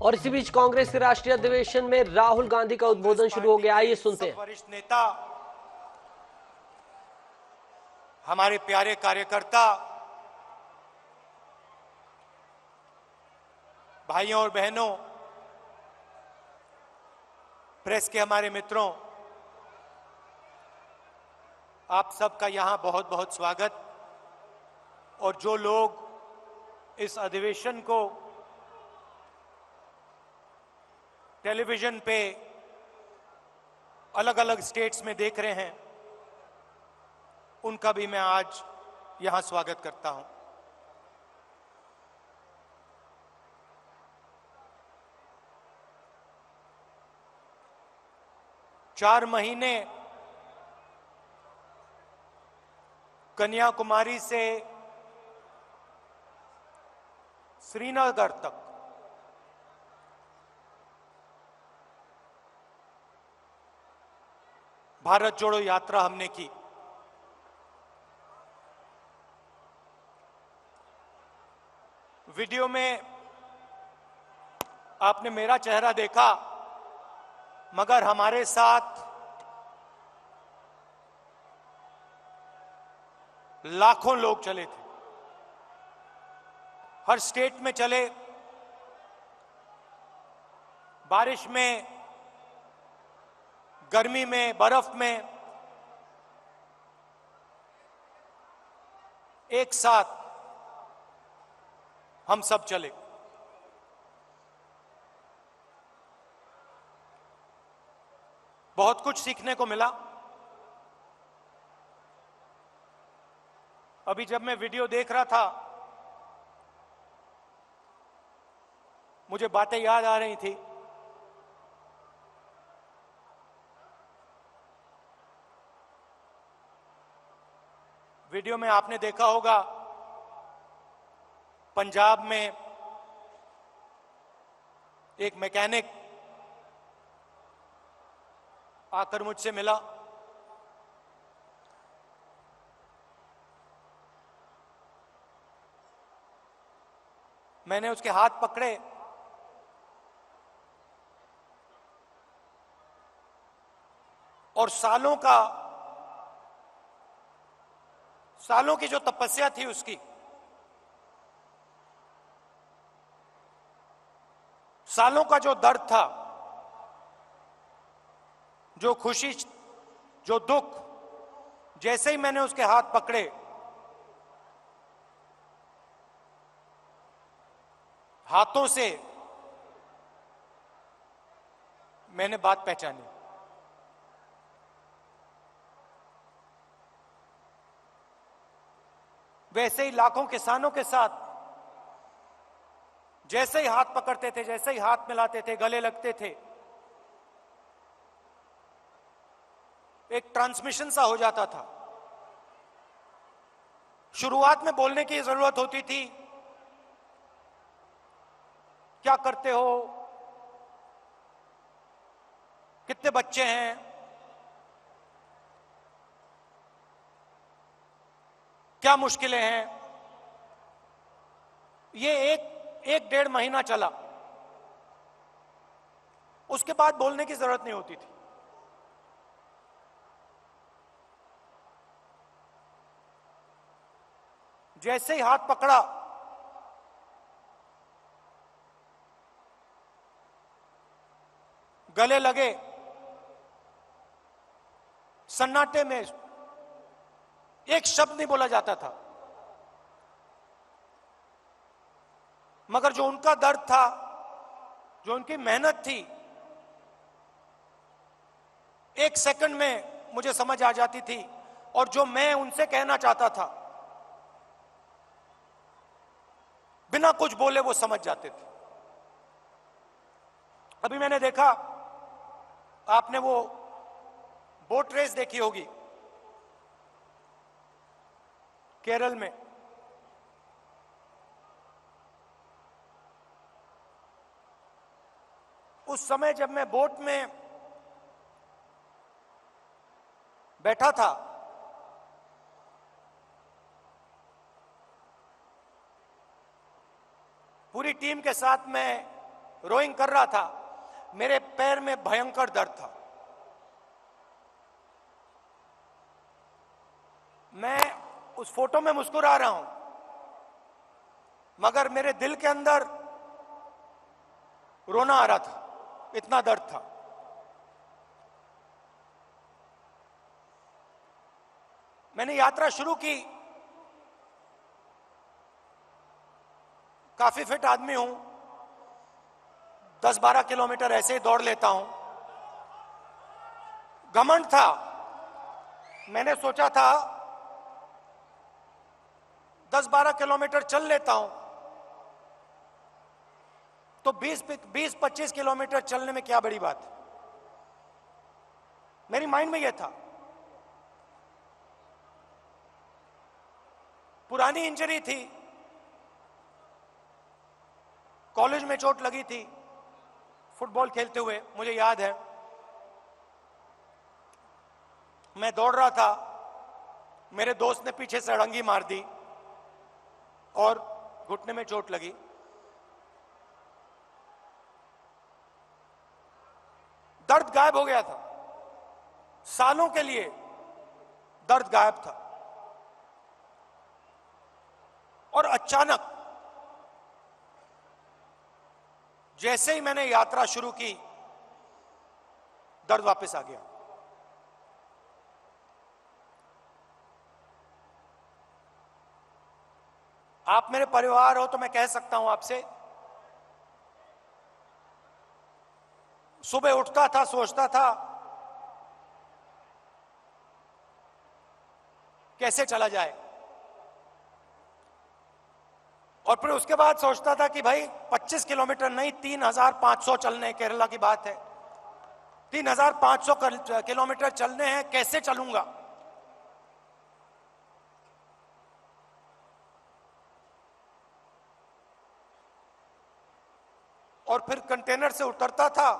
और इसी बीच कांग्रेस के राष्ट्रीय अधिवेशन में राहुल गांधी का उद्बोधन शुरू हो गया। आइए सुनते हैं। वरिष्ठ नेता, हमारे प्यारे कार्यकर्ता, भाइयों और बहनों, प्रेस के हमारे मित्रों, आप सबका यहां बहुत बहुत स्वागत। और जो लोग इस अधिवेशन को टेलीविजन पे अलग अलग स्टेट्स में देख रहे हैं, उनका भी मैं आज यहां स्वागत करता हूं। चार महीने कन्याकुमारी से श्रीनगर तक भारत जोड़ो यात्रा हमने की। वीडियो में आपने मेरा चेहरा देखा, मगर हमारे साथ लाखों लोग चले थे। हर स्टेट में चले, बारिश में, गर्मी में, बर्फ में, एक साथ हम सब चले। बहुत कुछ सीखने को मिला। अभी जब मैं वीडियो देख रहा था, मुझे बातें याद आ रही थी। वीडियो में आपने देखा होगा, पंजाब में एक मैकेनिक आकर मुझसे मिला। मैंने उसके हाथ पकड़े और सालों की जो तपस्या थी उसकी, सालों का जो दर्द था, जो खुशी, जो दुख, जैसे ही मैंने उसके हाथ पकड़े, हाथों से मैंने बात पहचानी। वैसे ही लाखों किसानों के साथ जैसे ही हाथ पकड़ते थे, जैसे ही हाथ मिलाते थे, गले लगते थे, एक ट्रांसमिशन सा हो जाता था। शुरुआत में बोलने की जरूरत होती थी, क्या करते हो, कितने बच्चे हैं, क्या मुश्किलें हैं। ये एक डेढ़ महीना चला। उसके बाद बोलने की जरूरत नहीं होती थी। जैसे ही हाथ पकड़ा, गले लगे, सन्नाटे में एक शब्द नहीं बोला जाता था, मगर जो उनका दर्द था, जो उनकी मेहनत थी, एक सेकंड में मुझे समझ आ जाती थी। और जो मैं उनसे कहना चाहता था, बिना कुछ बोले वो समझ जाते थे। अभी मैंने देखा, आपने वो बोट रेस देखी होगी केरल में। उस समय जब मैं बोट में बैठा था, पूरी टीम के साथ मैं रोइंग कर रहा था, मेरे पैर में भयंकर दर्द था। मैं उस फोटो में मुस्कुरा रहा हूं, मगर मेरे दिल के अंदर रोना आ रहा था, इतना दर्द था। मैंने यात्रा शुरू की। काफी फिट आदमी हूं, 10-12 किलोमीटर ऐसे ही दौड़ लेता हूं। घमंड था, मैंने सोचा था 10-12 किलोमीटर चल लेता हूं तो 20-25 किलोमीटर चलने में क्या बड़ी बात। मेरी माइंड में यह था। पुरानी इंजरी थी, कॉलेज में चोट लगी थी फुटबॉल खेलते हुए, मुझे याद है। मैं दौड़ रहा था, मेरे दोस्त ने पीछे से अड़ंगी मार दी और घुटने में चोट लगी। दर्द गायब हो गया था, सालों के लिए दर्द गायब था। और अचानक जैसे ही मैंने यात्रा शुरू की, दर्द वापस आ गया। आप मेरे परिवार हो तो मैं कह सकता हूं आपसे, सुबह उठता था, सोचता था कैसे चला जाए, और फिर उसके बाद सोचता था कि भाई 25 किलोमीटर नहीं, 3,500 चलने, केरला की बात है, 3,500 किलोमीटर चलने हैं, कैसे चलूंगा। और फिर कंटेनर से उतरता था,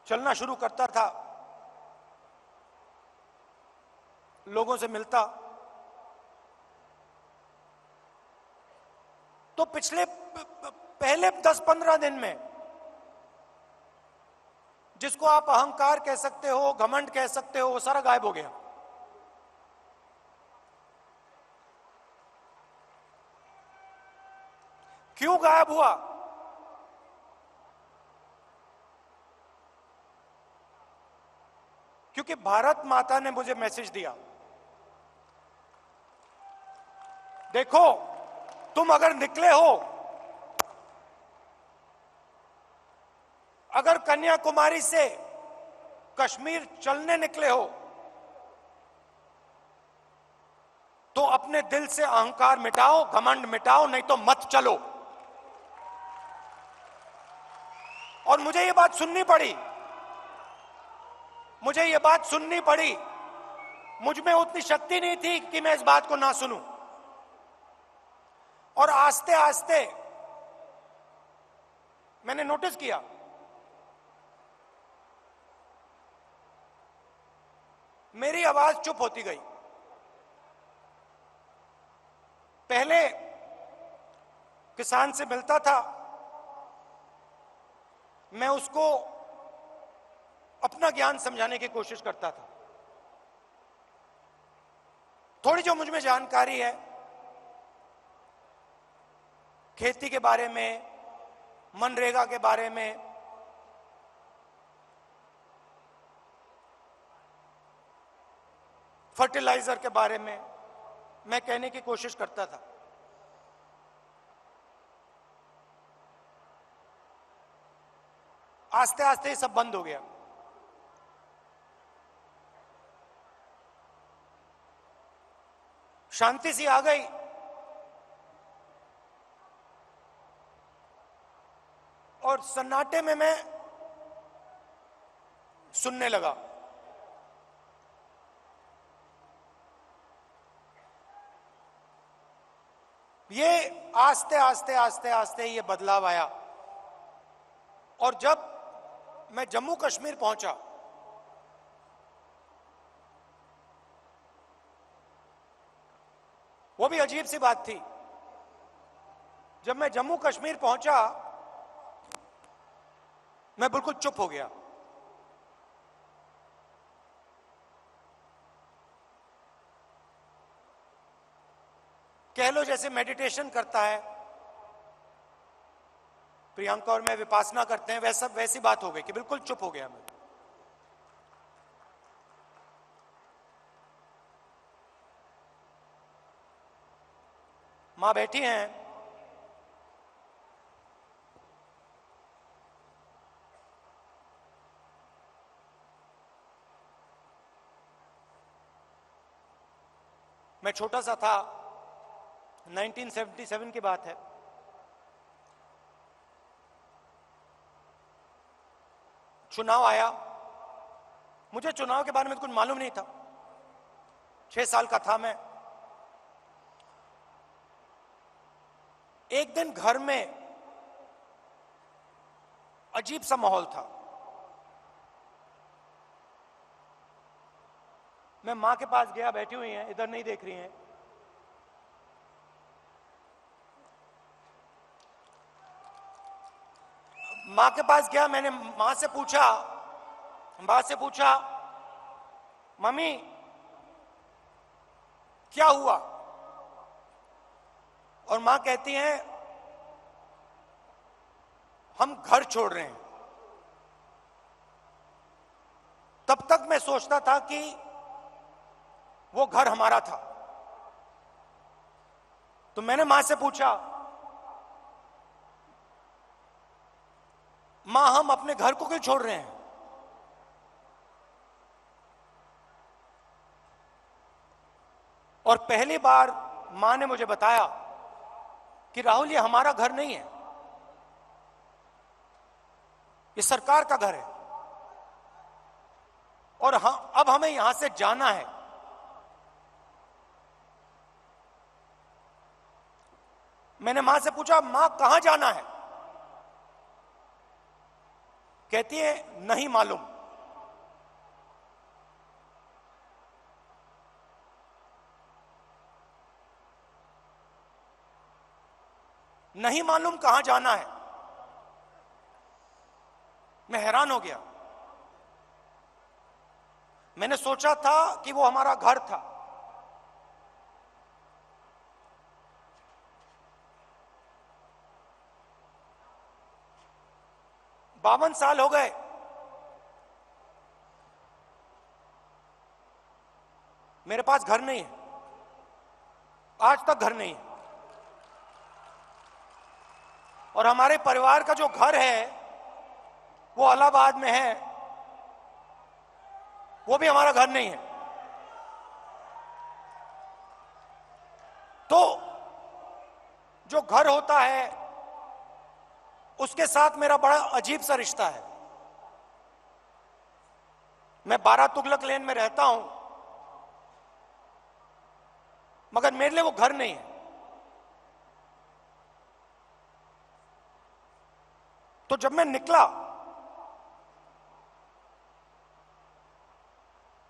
चलना शुरू करता था, लोगों से मिलता। तो पिछले पहले 10-15 दिन में, जिसको आप अहंकार कह सकते हो, घमंड कह सकते हो, वो सारा गायब हो गया। क्यों गायब हुआ? क्योंकि भारत माता ने मुझे मैसेज दिया, देखो तुम अगर निकले हो, अगर कन्याकुमारी से कश्मीर चलने निकले हो, तो अपने दिल से अहंकार मिटाओ, घमंड मिटाओ, नहीं तो मत चलो। और मुझे ये बात सुननी पड़ी, मुझे ये बात सुननी पड़ी। मुझ में उतनी शक्ति नहीं थी कि मैं इस बात को ना सुनूं। और आस्ते आस्ते मैंने नोटिस किया, मेरी आवाज चुप होती गई। पहले किसान से मिलता था, मैं उसको अपना ज्ञान समझाने की कोशिश करता था। थोड़ी जो मुझ में जानकारी है खेती के बारे में, मनरेगा के बारे में, फर्टिलाइजर के बारे में, मैं कहने की कोशिश करता था। आस्ते आस्ते ये सब बंद हो गया। शांति सी आ गई। और सन्नाटे में मैं सुनने लगा। ये आस्ते आस्ते आस्ते आस्ते ये बदलाव आया। और जब मैं जम्मू कश्मीर पहुंचा, वो भी अजीब सी बात थी। जब मैं जम्मू कश्मीर पहुंचा, मैं बिल्कुल चुप हो गया। कह लो जैसे मेडिटेशन करता है प्रियंका और मैं, विपासना करते हैं, वैसी बात हो गई कि बिल्कुल चुप हो गया मैं। मां बैठी हैं, मैं छोटा सा था, 1977 की बात है। चुनाव आया, मुझे चुनाव के बारे में कुछ मालूम नहीं था, 6 साल का था मैं। एक दिन घर में अजीब सा माहौल था। मैं मां के पास गया, बैठी हुई हैं, इधर नहीं देख रही हैं। मां के पास गया, मैंने मां से पूछा मम्मी क्या हुआ? और मां कहती हैं हम घर छोड़ रहे हैं। तब तक मैं सोचता था कि वो घर हमारा था। तो मैंने मां से पूछा, मां हम अपने घर को क्यों छोड़ रहे हैं? और पहली बार मां ने मुझे बताया कि राहुल ये हमारा घर नहीं है, ये सरकार का घर है और अब हमें यहां से जाना है। मैंने मां से पूछा, मां कहां जाना है? कहती है नहीं मालूम। नहीं मालूम कहां जाना है। मैं हैरान हो गया। मैंने सोचा था कि वो हमारा घर था। बावन साल हो गए, मेरे पास घर नहीं है, आज तक घर नहीं है। और हमारे परिवार का जो घर है वो इलाहाबाद में है, वो भी हमारा घर नहीं है। तो जो घर होता है उसके साथ मेरा बड़ा अजीब सा रिश्ता है। मैं 12 तुगलक लेन में रहता हूं, मगर मेरे लिए वो घर नहीं है। तो जब मैं निकला,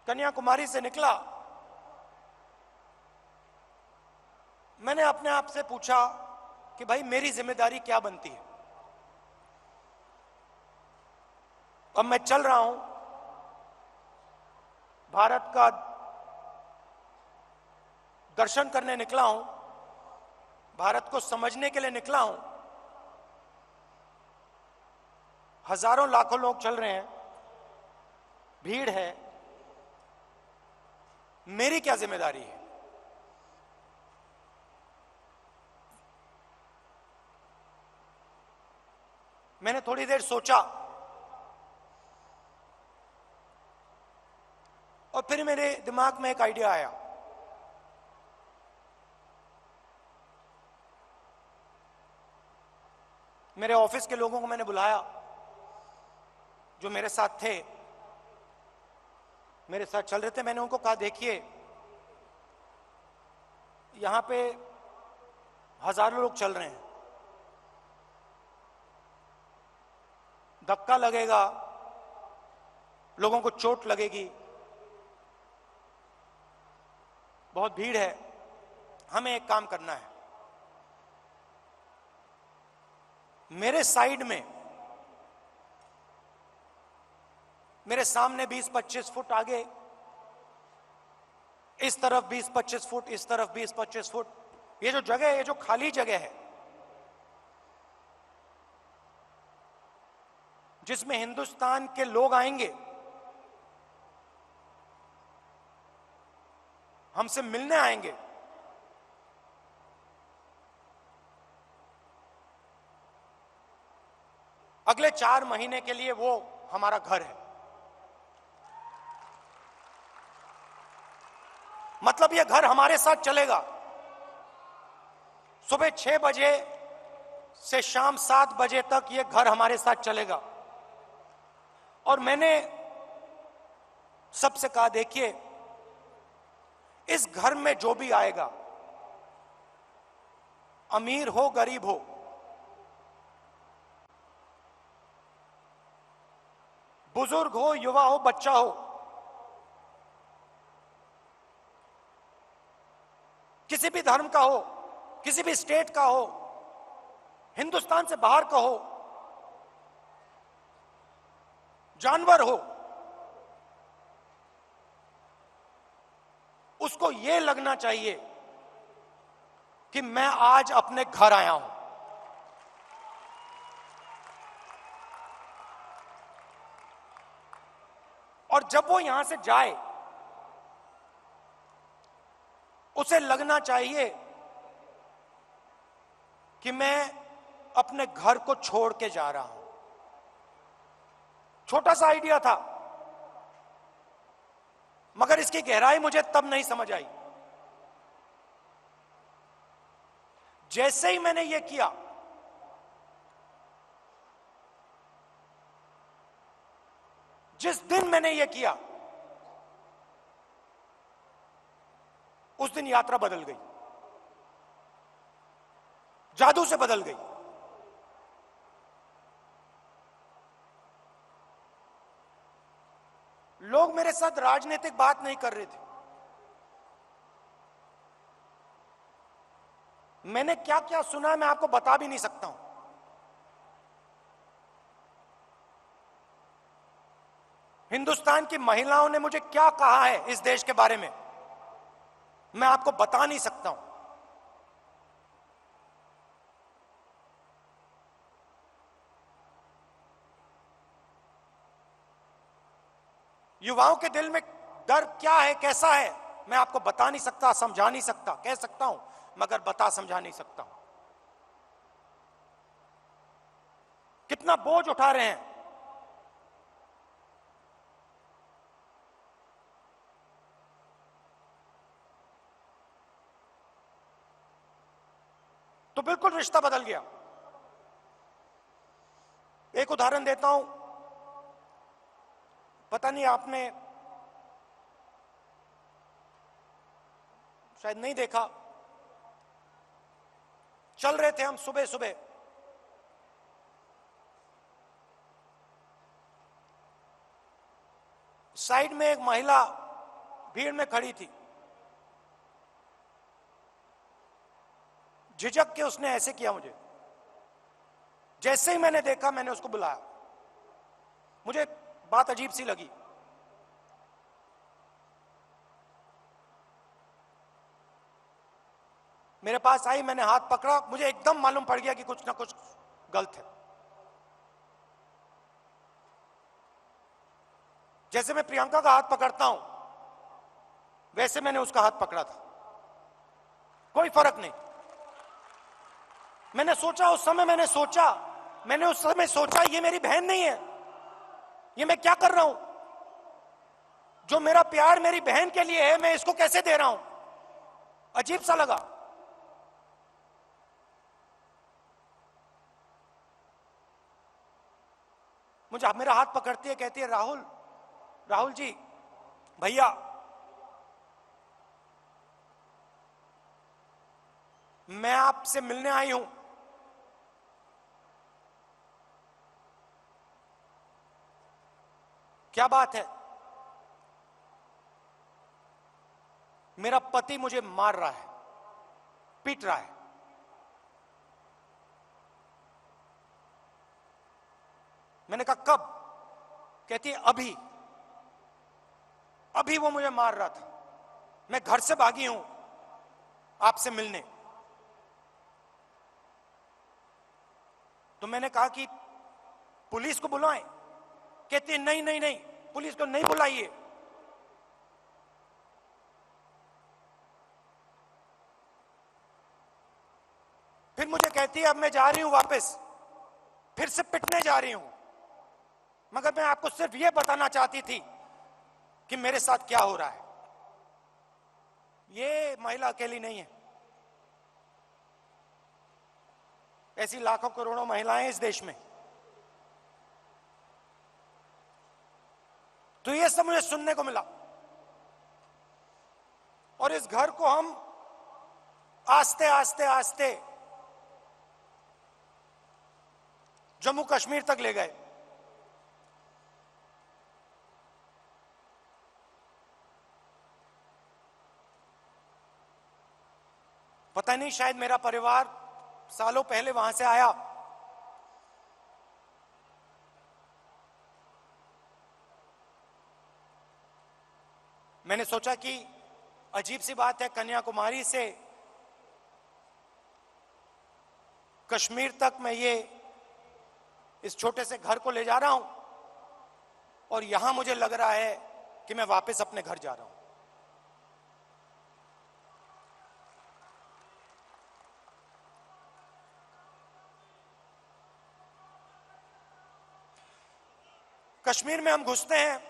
कन्याकुमारी से निकला, मैंने अपने आप से पूछा कि भाई मेरी जिम्मेदारी क्या बनती है। अब मैं चल रहा हूं, भारत का दर्शन करने निकला हूं, भारत को समझने के लिए निकला हूं। हजारों लाखों लोग चल रहे हैं, भीड़ है, मेरी क्या जिम्मेदारी है? मैंने थोड़ी देर सोचा और फिर मेरे दिमाग में एक आइडिया आया। मेरे ऑफिस के लोगों को मैंने बुलाया जो मेरे साथ थे, मेरे साथ चल रहे थे। मैंने उनको कहा, देखिए यहां पे हजारों लोग चल रहे हैं, धक्का लगेगा, लोगों को चोट लगेगी, बहुत भीड़ है। हमें एक काम करना है, मेरे साइड में, मेरे सामने 20-25 फुट आगे, इस तरफ 20-25 फुट, इस तरफ 20-25 फुट, ये जो जगह है, ये जो खाली जगह है जिसमें हिंदुस्तान के लोग आएंगे, हमसे मिलने आएंगे, अगले 4 महीने के लिए वो हमारा घर है। मतलब ये घर हमारे साथ चलेगा। सुबह 6 बजे से शाम 7 बजे तक ये घर हमारे साथ चलेगा। और मैंने सबसे कहा, देखिए, इस घर में जो भी आएगा, अमीर हो गरीब हो, बुजुर्ग हो युवा हो बच्चा हो, किसी भी धर्म का हो, किसी भी स्टेट का हो, हिंदुस्तान से बाहर का हो, जानवर हो, उसको यह लगना चाहिए कि मैं आज अपने घर आया हूं। और जब वो यहां से जाए, उसे लगना चाहिए कि मैं अपने घर को छोड़ के जा रहा हूं। छोटा सा आइडिया था, मगर इसकी गहराई मुझे तब नहीं समझ आई। जैसे ही मैंने यह किया, जिस दिन मैंने यह किया, उस दिन यात्रा बदल गई, जादू से बदल गई। लोग मेरे साथ राजनीतिक बात नहीं कर रहे थे। मैंने क्या क्या सुना मैं आपको बता भी नहीं सकता हूं। हिंदुस्तान की महिलाओं ने मुझे क्या कहा है इस देश के बारे में, मैं आपको बता नहीं सकता हूं। युवाओं के दिल में डर क्या है, कैसा है, मैं आपको बता नहीं सकता, समझा नहीं सकता। कह सकता हूं मगर बता समझा नहीं सकता हूं। कितना बोझ उठा रहे हैं। तो बिल्कुल रिश्ता बदल गया। एक उदाहरण देता हूं, पता नहीं आपने शायद नहीं देखा। चल रहे थे हम सुबह सुबह, साइड में एक महिला भीड़ में खड़ी थी। झिझक के उसने ऐसे किया मुझे। जैसे ही मैंने देखा, मैंने उसको बुलाया। मुझे बात अजीब सी लगी। मेरे पास आई, मैंने हाथ पकड़ा, मुझे एकदम मालूम पड़ गया कि कुछ ना कुछ गलत है। जैसे मैं प्रियंका का हाथ पकड़ता हूं, वैसे मैंने उसका हाथ पकड़ा था। कोई फर्क नहीं। मैंने सोचा उस समय, मैंने उस समय सोचा ये मेरी बहन नहीं है, ये मैं क्या कर रहा हूं? जो मेरा प्यार मेरी बहन के लिए है, मैं इसको कैसे दे रहा हूं? अजीब सा लगा। मुझे मेरा हाथ पकड़ती है, कहती है, राहुल जी, भैया, मैं आपसे मिलने आई हूं। क्या बात है? मेरा पति मुझे मार रहा है, पीट रहा है। मैंने कहा कब? कहती है अभी अभी वो मुझे मार रहा था, मैं घर से भागी हूं आपसे मिलने। तो मैंने कहा कि पुलिस को बुलाएं। कहती है नहीं नहीं नहीं, पुलिस को नहीं बुलाइए। फिर मुझे कहती है अब मैं जा रही हूं वापस, फिर से पिटने जा रही हूं। मगर मैं आपको सिर्फ यह बताना चाहती थी कि मेरे साथ क्या हो रहा है। ये महिला अकेली नहीं है, ऐसी लाखों करोड़ों महिलाएं इस देश में। तो ये सब मुझे सुनने को मिला, और इस घर को हम आस्ते आस्ते आस्ते जम्मू कश्मीर तक ले गए। पता नहीं, शायद मेरा परिवार सालों पहले वहां से आया। मैंने सोचा कि अजीब सी बात है, कन्याकुमारी से कश्मीर तक मैं ये इस छोटे से घर को ले जा रहा हूं, और यहां मुझे लग रहा है कि मैं वापस अपने घर जा रहा हूं। कश्मीर में हम घुसते हैं,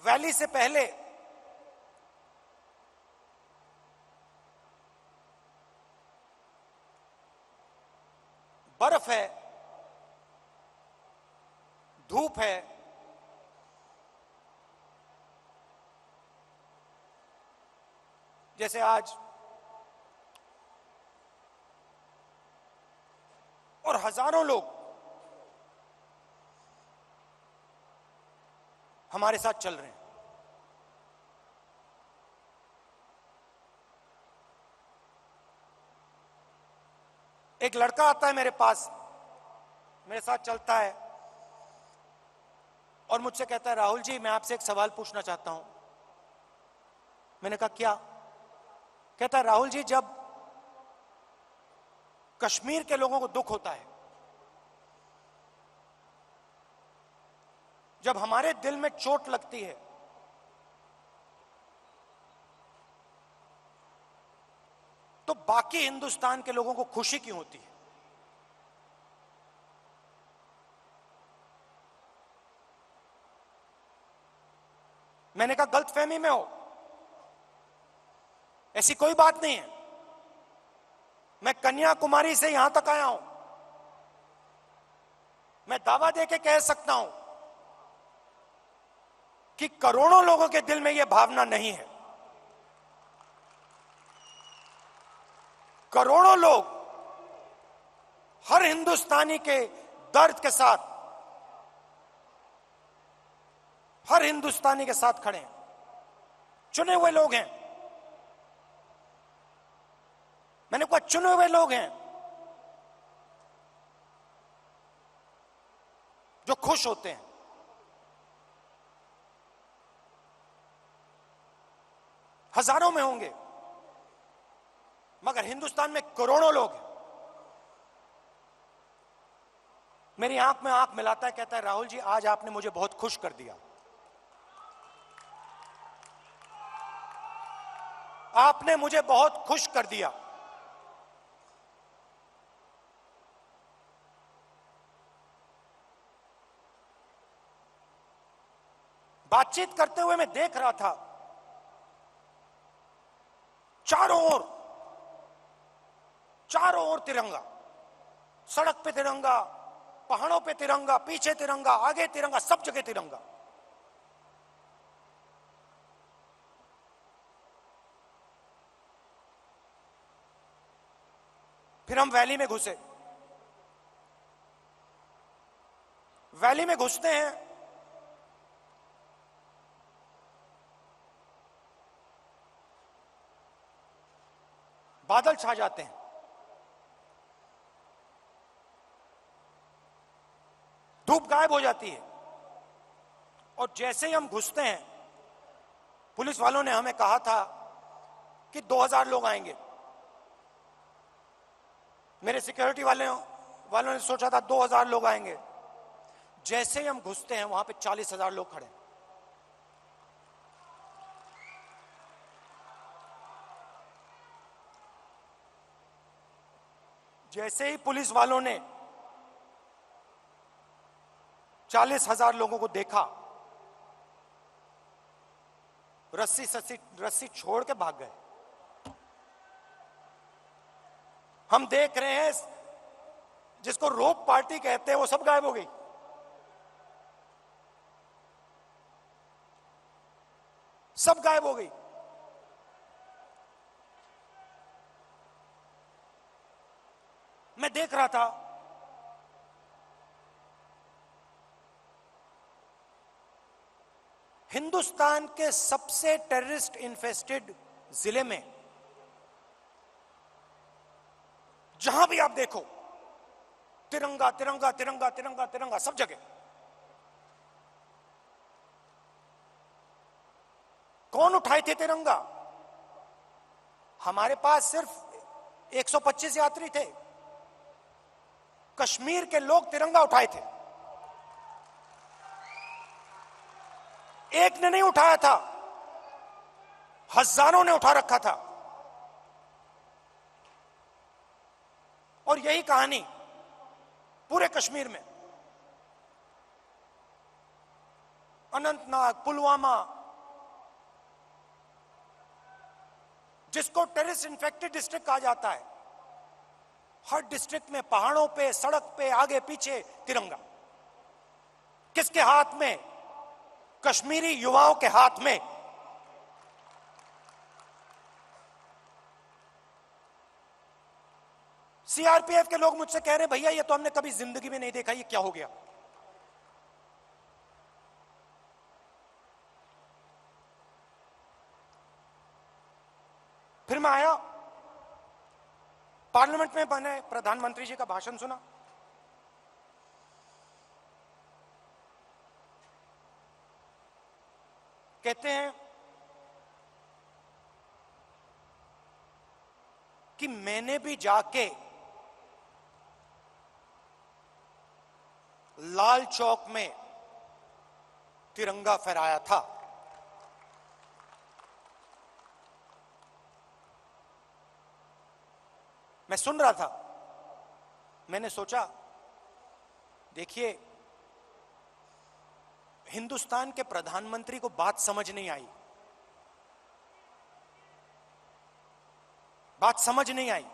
वैली से पहले बर्फ है, धूप है, जैसे आज, और हजारों लोग हमारे साथ चल रहे हैं। एक लड़का आता है मेरे पास, मेरे साथ चलता है और मुझसे कहता है राहुल जी मैं आपसे एक सवाल पूछना चाहता हूं। मैंने कहा क्या? कहता है राहुल जी जब कश्मीर के लोगों को दुख होता है, जब हमारे दिल में चोट लगती है, तो बाकी हिंदुस्तान के लोगों को खुशी क्यों होती है? मैंने कहा गलतफहमी में हो, ऐसी कोई बात नहीं है। मैं कन्याकुमारी से यहां तक आया हूं, मैं दावा देके कह सकता हूं कि करोड़ों लोगों के दिल में यह भावना नहीं है। करोड़ों लोग हर हिंदुस्तानी के दर्द के साथ, हर हिंदुस्तानी के साथ खड़े हैं। चुने हुए लोग हैं, मैंने कहा चुने हुए लोग हैं जो खुश होते हैं। हजारों में होंगे, मगर हिंदुस्तान में करोड़ों लोग हैं। मेरी आंख में आंख मिलाता है, कहता है राहुल जी आज आपने मुझे बहुत खुश कर दिया, आपने मुझे बहुत खुश कर दिया। बातचीत करते हुए मैं देख रहा था चारों ओर तिरंगा, सड़क पे तिरंगा, पहाड़ों पे तिरंगा, पीछे तिरंगा, आगे तिरंगा, सब जगह तिरंगा। फिर हम वैली में घुसे। वैली में घुसते हैं, बादल छा जाते हैं, धूप गायब हो जाती है। और जैसे ही हम घुसते हैं, पुलिस वालों ने हमें कहा था कि 2000 लोग आएंगे। मेरे सिक्योरिटी वालों ने सोचा था 2000 लोग आएंगे। जैसे ही हम घुसते हैं, वहां पे 40,000 लोग खड़े। जैसे ही पुलिस वालों ने 40,000 लोगों को देखा, रस्सी छोड़ के भाग गए। हम देख रहे हैं जिसको रोप पार्टी कहते हैं, वो सब गायब हो गई। सब गायब हो गई। मैं देख रहा था, हिंदुस्तान के सबसे टेररिस्ट इन्फेस्टेड जिले में जहां भी आप देखो, तिरंगा तिरंगा तिरंगा तिरंगा तिरंगा सब जगह। कौन उठाए थे तिरंगा? हमारे पास सिर्फ 125 यात्री थे। कश्मीर के लोग तिरंगा उठाए थे। एक ने नहीं उठाया था, हजारों ने उठा रखा था। और यही कहानी पूरे कश्मीर में, अनंतनाग, पुलवामा, जिसको टेररिस्ट इन्फेक्टेड डिस्ट्रिक्ट कहा जाता है, हर डिस्ट्रिक्ट में पहाड़ों पे, सड़क पे, आगे पीछे तिरंगा। किसके हाथ में? कश्मीरी युवाओं के हाथ में। सीआरपीएफ के लोग मुझसे कह रहे, भैया ये तो हमने कभी जिंदगी में नहीं देखा, ये क्या हो गया? फिर मैं आया, पार्लियामेंट में मैंने प्रधानमंत्री जी का भाषण सुना। कहते हैं कि मैंने भी जाके लाल चौक में तिरंगा फहराया था। मैं सुन रहा था, मैंने सोचा, देखिए, हिंदुस्तान के प्रधानमंत्री को बात समझ नहीं आई। बात समझ नहीं आई।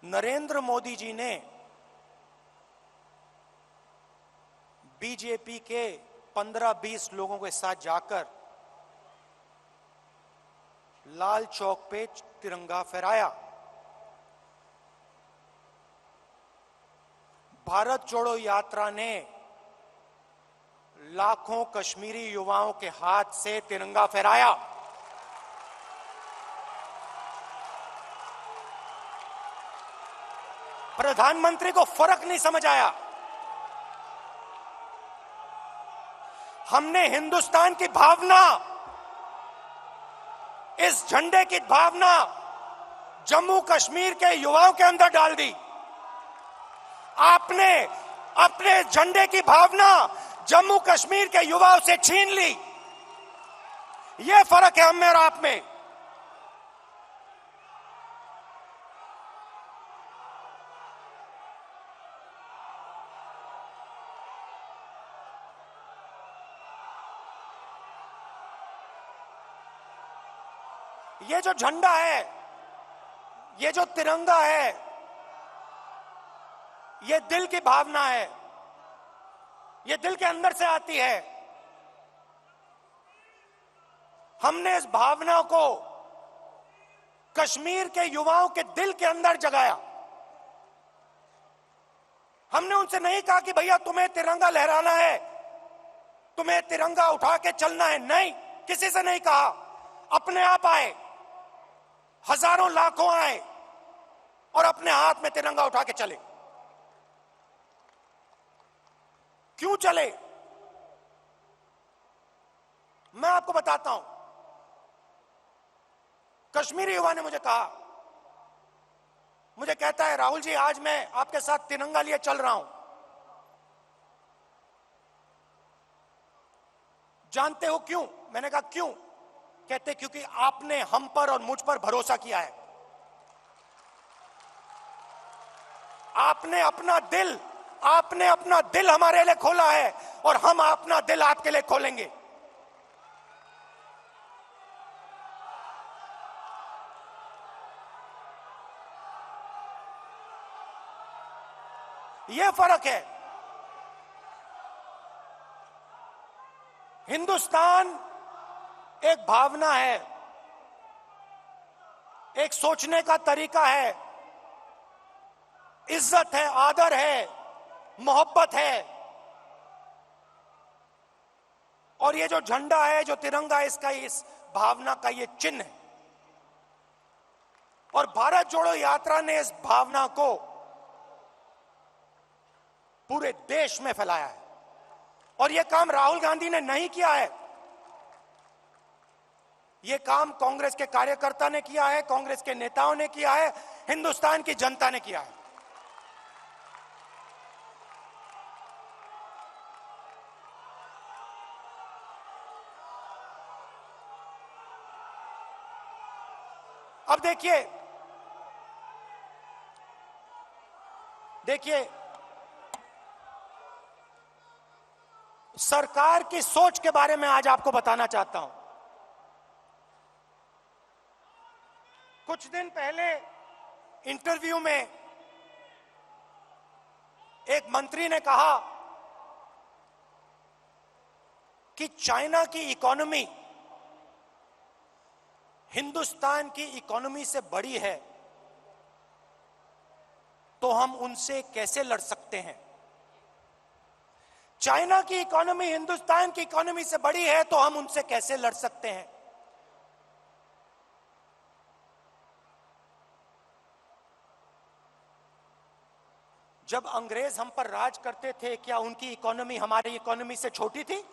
नरेंद्र मोदी जी ने बीजेपी के 15-20 लोगों के साथ जाकर लाल चौक पे तिरंगा फहराया। भारत जोड़ो यात्रा ने लाखों कश्मीरी युवाओं के हाथ से तिरंगा फहराया। प्रधानमंत्री को फर्क नहीं समझ आया। हमने हिंदुस्तान की भावना, इस झंडे की भावना जम्मू कश्मीर के युवाओं के अंदर डाल दी। आपने अपने झंडे की भावना जम्मू कश्मीर के युवाओं से छीन ली। यह फर्क है हम में और आप में। ये जो झंडा है, ये जो तिरंगा है, ये दिल की भावना है। ये दिल के अंदर से आती है। हमने इस भावना को कश्मीर के युवाओं के दिल के अंदर जगाया। हमने उनसे नहीं कहा कि भैया तुम्हें तिरंगा लहराना है, तुम्हें तिरंगा उठा के चलना है। नहीं, किसी से नहीं कहा। अपने आप आए, हजारों लाखों आए, और अपने हाथ में तिरंगा उठा के चले। क्यों चले? मैं आपको बताता हूं। कश्मीरी युवा ने मुझे कहा, मुझे कहता है, राहुल जी आज मैं आपके साथ तिरंगा लिए चल रहा हूं, जानते हो क्यों? मैंने कहा क्यों? कहते क्योंकि आपने हम पर और मुझ पर भरोसा किया है। आपने अपना दिल हमारे लिए खोला है और हम अपना दिल आपके लिए खोलेंगे। यह फर्क है। हिंदुस्तान एक भावना है, एक सोचने का तरीका है, इज्जत है, आदर है, मोहब्बत है। और ये जो झंडा है, जो तिरंगा है, इसका इस भावना का ये चिन्ह है। और भारत जोड़ो यात्रा ने इस भावना को पूरे देश में फैलाया है। और यह काम राहुल गांधी ने नहीं किया है, यह काम कांग्रेस के कार्यकर्ता ने किया है, कांग्रेस के नेताओं ने किया है, हिंदुस्तान की जनता ने किया है। अब देखिए सरकार की सोच के बारे में आज आपको बताना चाहता हूं। कुछ दिन पहले इंटरव्यू में एक मंत्री ने कहा कि चाइना की इकोनॉमी हिंदुस्तान की इकोनॉमी से बड़ी है, तो हम उनसे कैसे लड़ सकते हैं? चाइना की इकोनॉमी हिंदुस्तान की इकोनॉमी से बड़ी है, तो हम उनसे कैसे लड़ सकते हैं? जब अंग्रेज हम पर राज करते थे, क्या उनकी इकोनॉमी हमारी इकोनॉमी से छोटी थी?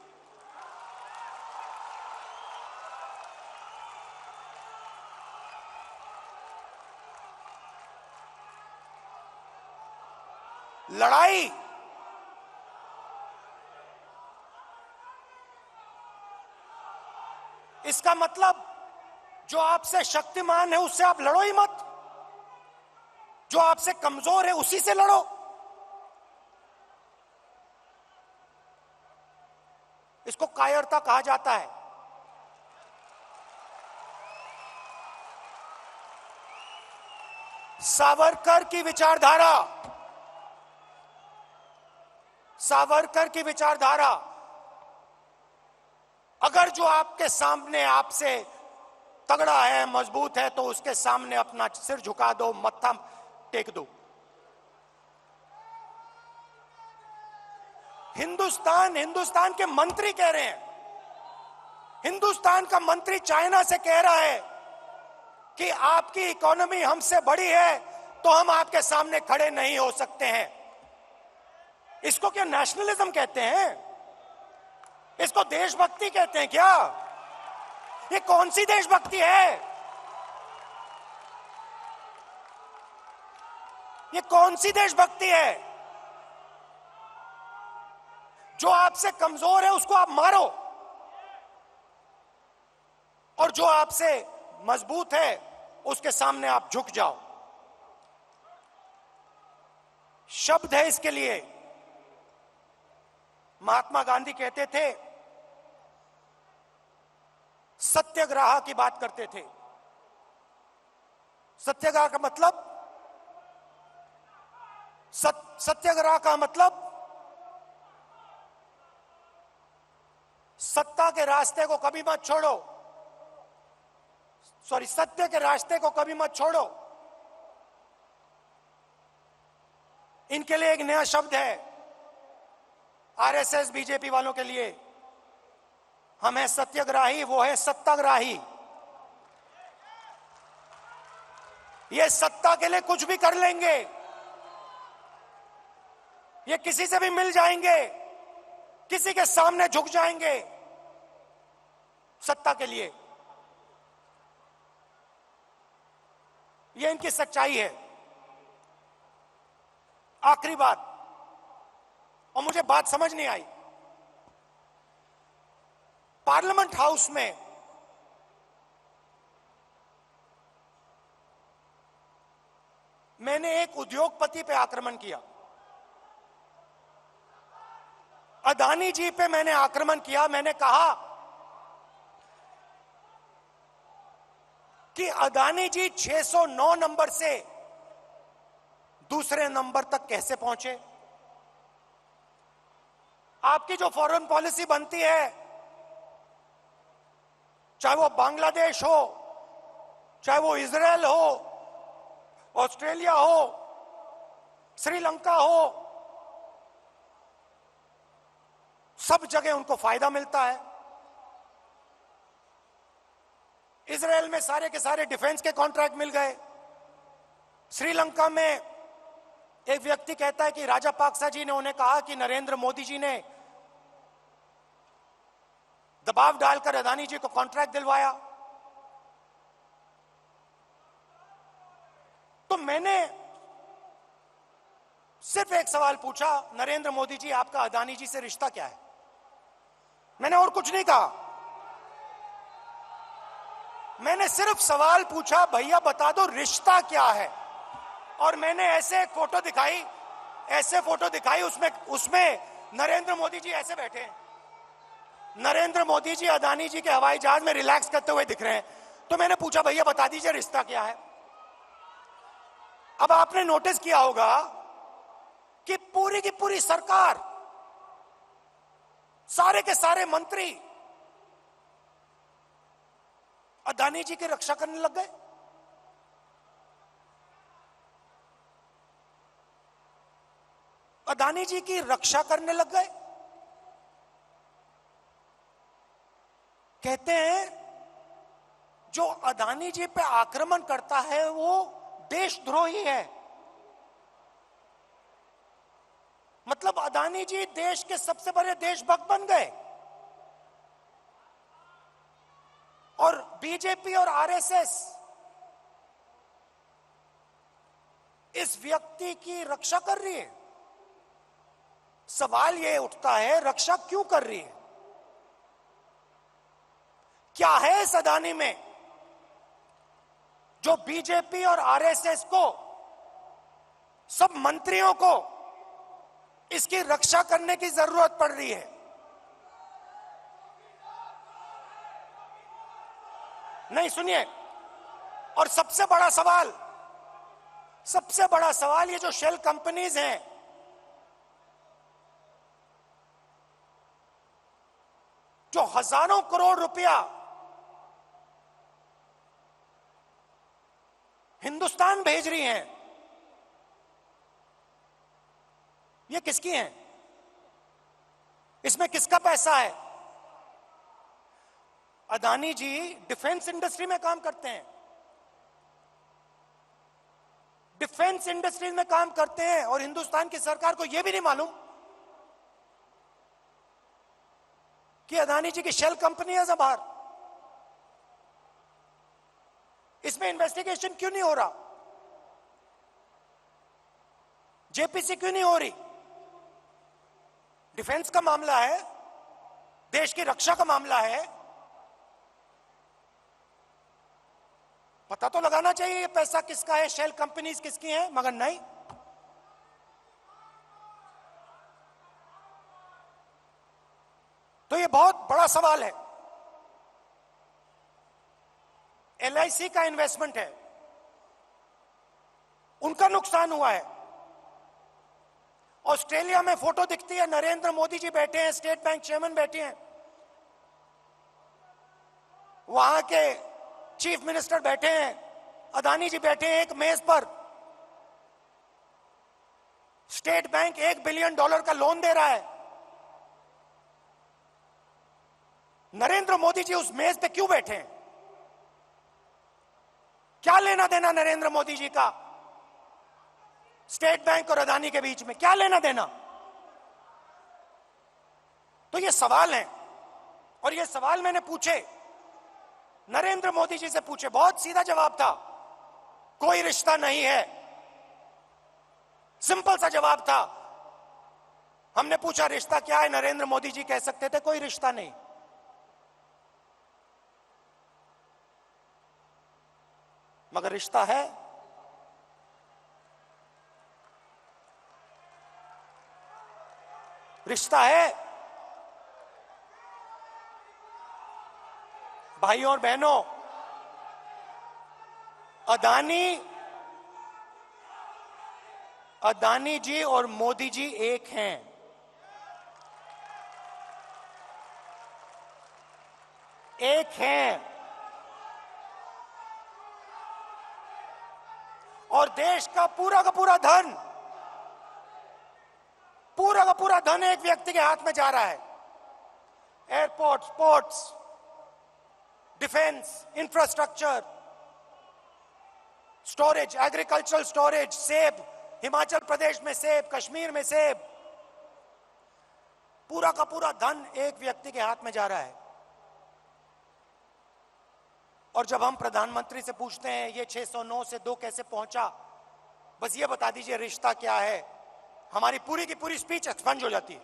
लड़ाई इसका मतलब जो आपसे शक्तिमान है उससे आप लड़ो ही मत, जो आपसे कमजोर है उसी से लड़ो। इसको कायरता कहा जाता है। सावरकर की विचारधारा अगर जो आपके सामने आपसे तगड़ा है, मजबूत है, तो उसके सामने अपना सिर झुका दो, मत्था टेक दो। हिंदुस्तान के मंत्री कह रहे हैं, हिंदुस्तान का मंत्री चाइना से कह रहा है कि आपकी इकोनॉमी हमसे बड़ी है, तो हम आपके सामने खड़े नहीं हो सकते हैं। इसको क्या नेशनलिज्म कहते हैं? इसको देशभक्ति कहते हैं क्या? ये कौन सी देशभक्ति है? ये कौन सी देशभक्ति है? जो आपसे कमजोर है उसको आप मारो, और जो आपसे मजबूत है उसके सामने आप झुक जाओ। शब्द है इसके लिए। महात्मा गांधी कहते थे, सत्याग्रह की बात करते थे। सत्याग्रह का मतलब सत्याग्रह का मतलब सत्ता के रास्ते को कभी मत छोड़ो, सत्य के रास्ते को कभी मत छोड़ो। इनके लिए एक नया शब्द है आरएसएस बीजेपी वालों के लिए। हम है सत्याग्रही, वो है सत्याग्रही। ये सत्ता के लिए कुछ भी कर लेंगे, ये किसी से भी मिल जाएंगे, किसी के सामने झुक जाएंगे सत्ता के लिए। ये इनकी सच्चाई है। आखिरी बात, और मुझे बात समझ नहीं आई, पार्लियामेंट हाउस में मैंने एक उद्योगपति पे आक्रमण किया, अदानी जी पे मैंने आक्रमण किया। मैंने कहा कि अदानी जी 609 नंबर से दूसरे नंबर तक कैसे पहुंचे। आपकी जो फॉरेन पॉलिसी बनती है, चाहे वो बांग्लादेश हो, चाहे वो इजराइल हो, ऑस्ट्रेलिया हो, श्रीलंका हो, सब जगह उनको फायदा मिलता है। इजराइल में सारे के सारे डिफेंस के कॉन्ट्रैक्ट मिल गए। श्रीलंका में एक व्यक्ति कहता है कि राजापाक्सा जी ने उन्हें कहा कि नरेंद्र मोदी जी ने दबाव डालकर अदानी जी को कॉन्ट्रैक्ट दिलवाया। तो मैंने सिर्फ एक सवाल पूछा, नरेंद्र मोदी जी आपका अदानी जी से रिश्ता क्या है? मैंने और कुछ नहीं कहा, मैंने सिर्फ सवाल पूछा, भैया बता दो रिश्ता क्या है। और मैंने ऐसे एक फोटो दिखाई, उसमें नरेंद्र मोदी जी ऐसे बैठे हैं। नरेंद्र मोदी जी अदानी जी के हवाई जहाज में रिलैक्स करते हुए दिख रहे हैं। तो मैंने पूछा, भैया बता दीजिए रिश्ता क्या है। अब आपने नोटिस किया होगा कि पूरी की पूरी सरकार, सारे के सारे मंत्री अदानी जी की रक्षा करने लग गए। अदानी जी की रक्षा करने लग गए। कहते हैं जो अदानी जी पे आक्रमण करता है वो देशद्रोही है। मतलब अदानी जी देश के सबसे बड़े देशभक्त बन गए। और बीजेपी और आरएसएस इस व्यक्ति की रक्षा कर रही है। सवाल यह उठता है, रक्षा क्यों कर रही है? क्या है इस अदानी में जो बीजेपी और आरएसएस को, सब मंत्रियों को इसकी रक्षा करने की जरूरत पड़ रही है? नहीं, सुनिए, और सबसे बड़ा सवाल ये जो शेल कंपनीज हैं, जो हजारों करोड़ रुपया हिंदुस्तान भेज रही हैं, ये किसकी हैं? इसमें किसका पैसा है? अदानी जी डिफेंस इंडस्ट्री में काम करते हैं, डिफेंस इंडस्ट्री में काम करते हैं, और हिंदुस्तान की सरकार को यह भी नहीं मालूम कि अदानी जी की शेल कंपनी है बाहर। इसमें इन्वेस्टिगेशन क्यों नहीं हो रहा? जेपीसी क्यों नहीं हो रही? डिफेंस का मामला है, देश की रक्षा का मामला है, पता तो लगाना चाहिए ये पैसा किसका है, शेल कंपनीज किसकी हैं, मगर नहीं। तो ये बहुत बड़ा सवाल है। एलआईसी का इन्वेस्टमेंट है, उनका नुकसान हुआ है। ऑस्ट्रेलिया में फोटो दिखती है, नरेंद्र मोदी जी बैठे हैं, स्टेट बैंक चेयरमैन बैठे हैं, वहां के चीफ मिनिस्टर बैठे हैं, अदानी जी बैठे हैं एक मेज पर। स्टेट बैंक $1 बिलियन का लोन दे रहा है। नरेंद्र मोदी जी उस मेज पे क्यों बैठे हैं? क्या लेना देना नरेंद्र मोदी जी का स्टेट बैंक और अदानी के बीच में? क्या लेना देना? तो ये सवाल है, और ये सवाल मैंने पूछे, नरेंद्र मोदी जी से पूछे। बहुत सीधा जवाब था, कोई रिश्ता नहीं है। सिंपल सा जवाब था। हमने पूछा रिश्ता क्या है, नरेंद्र मोदी जी कह सकते थे कोई रिश्ता नहीं। मगर रिश्ता है। रिश्ता है। भाइयों और बहनों, अदानी जी और मोदी जी एक हैं। एक हैं। और देश का पूरा धन, पूरा का पूरा धन एक व्यक्ति के हाथ में जा रहा है। Airports, ports, defence, infrastructure, storage, agricultural storage, सेब, हिमाचल प्रदेश में सेब, कश्मीर में सेब, पूरा का पूरा धन एक व्यक्ति के हाथ में जा रहा है। और जब हम प्रधानमंत्री से पूछते हैं ये 609 से 2 कैसे पहुंचा, बस ये बता दीजिए रिश्ता क्या है, हमारी पूरी की पूरी स्पीच एक्सपंज हो जाती है।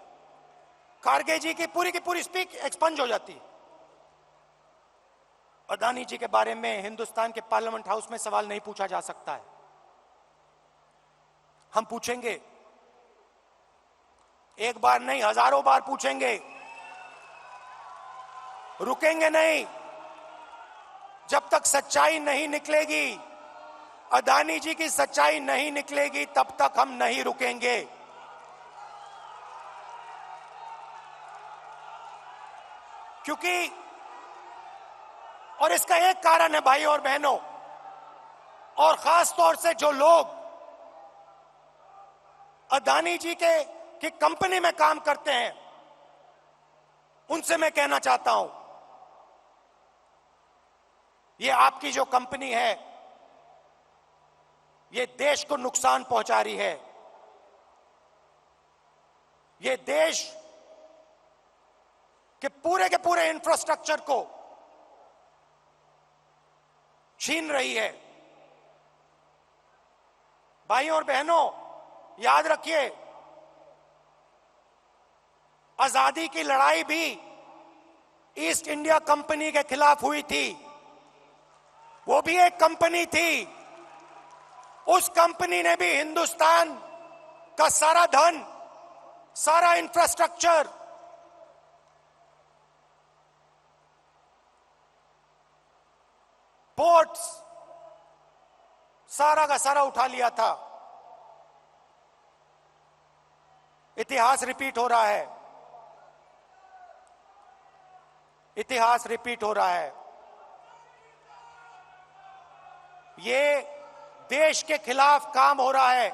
खारगे जी की पूरी स्पीच एक्सपंज हो जाती है। अदानी जी के बारे में हिंदुस्तान के पार्लियामेंट हाउस में सवाल नहीं पूछा जा सकता है। हम पूछेंगे, एक बार नहीं हजारों बार पूछेंगे, रुकेंगे नहीं। जब तक सच्चाई नहीं निकलेगी, अदानी जी की सच्चाई नहीं निकलेगी, तब तक हम नहीं रुकेंगे। क्योंकि, और इसका एक कारण है भाई और बहनों, और खास तौर से जो लोग अदानी जी की कंपनी में काम करते हैं, उनसे मैं कहना चाहता हूं, ये आपकी जो कंपनी है, ये देश को नुकसान पहुंचा रही है। ये देश के पूरे इंफ्रास्ट्रक्चर को छीन रही है। भाइयों और बहनों, याद रखिए, आजादी की लड़ाई भी ईस्ट इंडिया कंपनी के खिलाफ हुई थी। वो भी एक कंपनी थी। उस कंपनी ने भी हिंदुस्तान का सारा धन, सारा इंफ्रास्ट्रक्चर, पोर्ट्स, सारा का सारा उठा लिया था। इतिहास रिपीट हो रहा है। इतिहास रिपीट हो रहा है। ये देश के खिलाफ काम हो रहा है,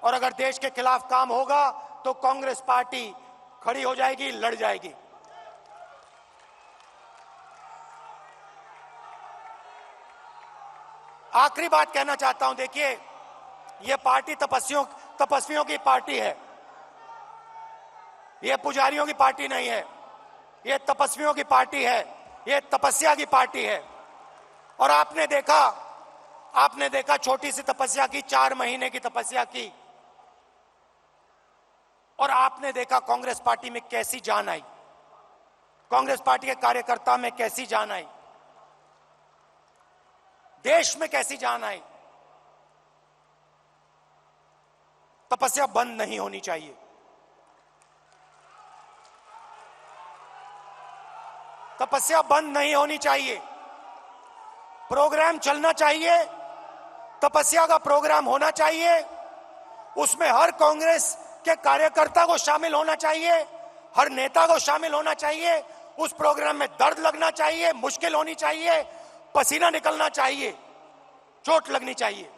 और अगर देश के खिलाफ काम होगा तो कांग्रेस पार्टी खड़ी हो जाएगी, लड़ जाएगी। आखिरी बात कहना चाहता हूं, देखिए, यह पार्टी तपस्वियों की पार्टी है। यह पुजारियों की पार्टी नहीं है। यह तपस्वियों की पार्टी है। यह तपस्या की पार्टी है। और आपने देखा छोटी सी तपस्या की, 4 महीने की तपस्या की, और आपने देखा कांग्रेस पार्टी में कैसी जान आई, कांग्रेस पार्टी के कार्यकर्ता में कैसी जान आई, देश में कैसी जान आई। तपस्या बंद नहीं होनी चाहिए। तपस्या बंद नहीं होनी चाहिए। प्रोग्राम चलना चाहिए। तपस्या का प्रोग्राम होना चाहिए। उसमें हर कांग्रेस के कार्यकर्ता को शामिल होना चाहिए, हर नेता को शामिल होना चाहिए। उस प्रोग्राम में दर्द लगना चाहिए, मुश्किल होनी चाहिए, पसीना निकलना चाहिए, चोट लगनी चाहिए।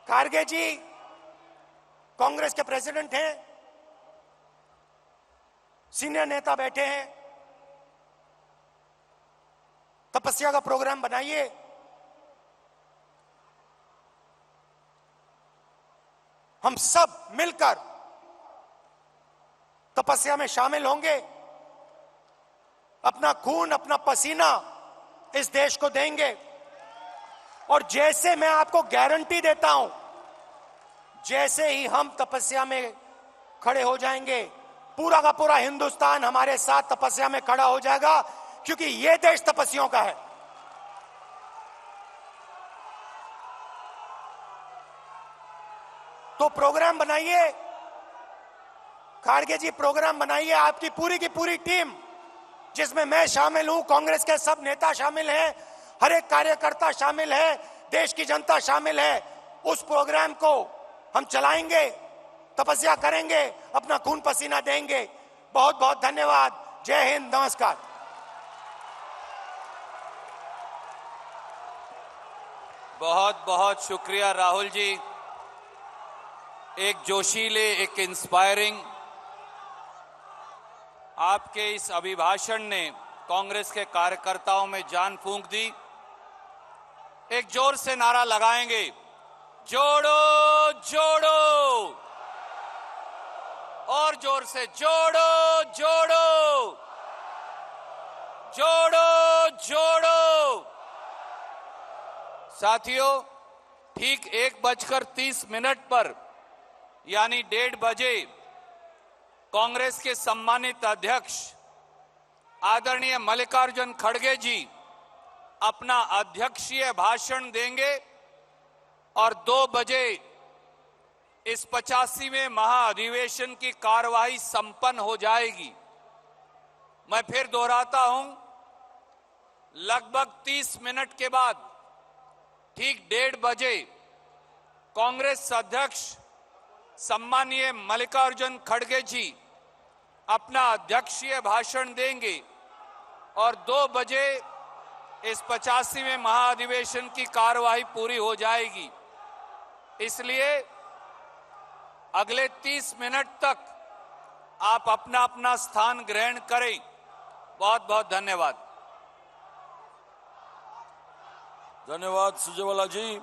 खारगे जी कांग्रेस के प्रेसिडेंट हैं, सीनियर नेता बैठे हैं। तपस्या का प्रोग्राम बनाइए, हम सब मिलकर तपस्या में शामिल होंगे, अपना खून अपना पसीना इस देश को देंगे। और जैसे मैं आपको गारंटी देता हूं, जैसे ही हम तपस्या में खड़े हो जाएंगे, पूरा का पूरा हिंदुस्तान हमारे साथ तपस्या में खड़ा हो जाएगा, क्योंकि यह देश तपस्वियों का है। तो प्रोग्राम बनाइए, खाड़गे जी प्रोग्राम बनाइए, आपकी पूरी की पूरी टीम, जिसमें मैं शामिल हूं, कांग्रेस के सब नेता शामिल हैं, हर एक कार्यकर्ता शामिल है, देश की जनता शामिल है। उस प्रोग्राम को हम चलाएंगे, तपस्या करेंगे, अपना खून पसीना देंगे। बहुत बहुत धन्यवाद। जय हिंद, नमस्कार। बहुत बहुत शुक्रिया राहुल जी। एक जोशीले, एक इंस्पायरिंग आपके इस अभिभाषण ने कांग्रेस के कार्यकर्ताओं में जान फूंक दी। एक जोर से नारा लगाएंगे, जोड़ो जोड़ो, और जोर से जोड़ो जोड़ो, जोड़ो जोड़ो। साथियों, ठीक 1:30 पर यानी 1:30 बजे कांग्रेस के सम्मानित अध्यक्ष आदरणीय मल्लिकार्जुन खड़गे जी अपना अध्यक्षीय भाषण देंगे और 2 बजे इस 85वें महाअधिवेशन की कार्यवाही संपन्न हो जाएगी। मैं फिर दोहराता हूं, लगभग 30 मिनट के बाद ठीक 1:30 बजे कांग्रेस अध्यक्ष सम्मानीय मल्लिकार्जुन खड़गे जी अपना अध्यक्षीय भाषण देंगे और 2 बजे इस 85वें महाअधिवेशन की कार्यवाही पूरी हो जाएगी। इसलिए अगले 30 मिनट तक आप अपना अपना स्थान ग्रहण करें। बहुत बहुत धन्यवाद। धन्यवाद सुरजेवाला जी।